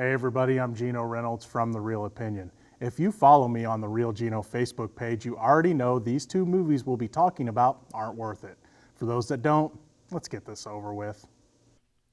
Hey everybody, I'm Geno Reynolds from The Real Opinion. If you follow me on the Real Geno Facebook page, you already know these two movies we'll be talking about aren't worth it. For those that don't, let's get this over with.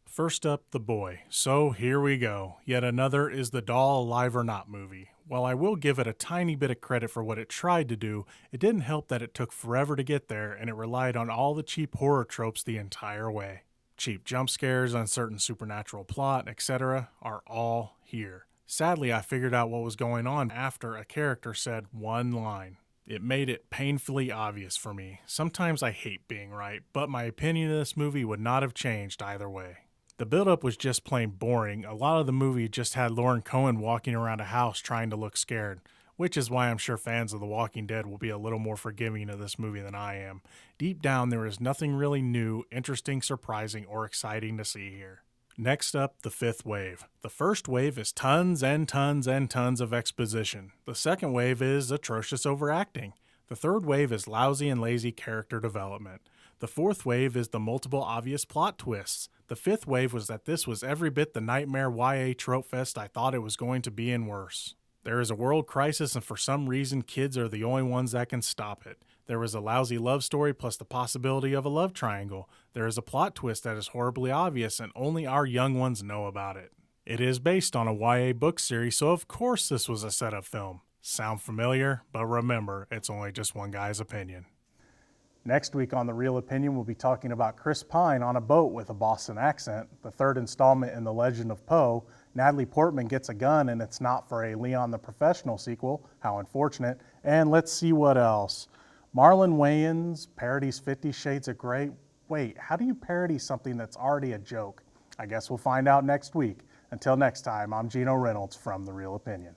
First up, The Boy. So here we go. Yet another Is the Doll Alive or Not movie. While I will give it a tiny bit of credit for what it tried to do, it didn't help that it took forever to get there and it relied on all the cheap horror tropes the entire way. Cheap jump scares, uncertain supernatural plot, etc. are all here. Sadly, I figured out what was going on after a character said one line. It made it painfully obvious for me. Sometimes I hate being right, but my opinion of this movie would not have changed either way. The build-up was just plain boring. A lot of the movie just had Lauren Cohen walking around a house trying to look scared, which is why I'm sure fans of The Walking Dead will be a little more forgiving of this movie than I am. Deep down, there is nothing really new, interesting, surprising, or exciting to see here. Next up, the fifth wave. The first wave is tons and tons and tons of exposition. The second wave is atrocious overacting. The third wave is lousy and lazy character development. The fourth wave is the multiple obvious plot twists. The fifth wave was that this was every bit the nightmare YA trope fest I thought it was going to be and worse. There is a world crisis and for some reason kids are the only ones that can stop it. There is a lousy love story plus the possibility of a love triangle. There is a plot twist that is horribly obvious and only our young ones know about it. It is based on a YA book series, so of course this was a setup film. Sound familiar? But remember, it's only just one guy's opinion. Next week on The Real Opinion, we'll be talking about Chris Pine on a boat with a Boston accent, the third installment in The Legend of Poe. Natalie Portman gets a gun and it's not for a Leon the Professional sequel. How unfortunate. And let's see what else. Marlon Wayans parodies 50 Shades of Grey. Wait, how do you parody something that's already a joke? I guess we'll find out next week. Until next time, I'm Geno Reynolds from The Real Opinion.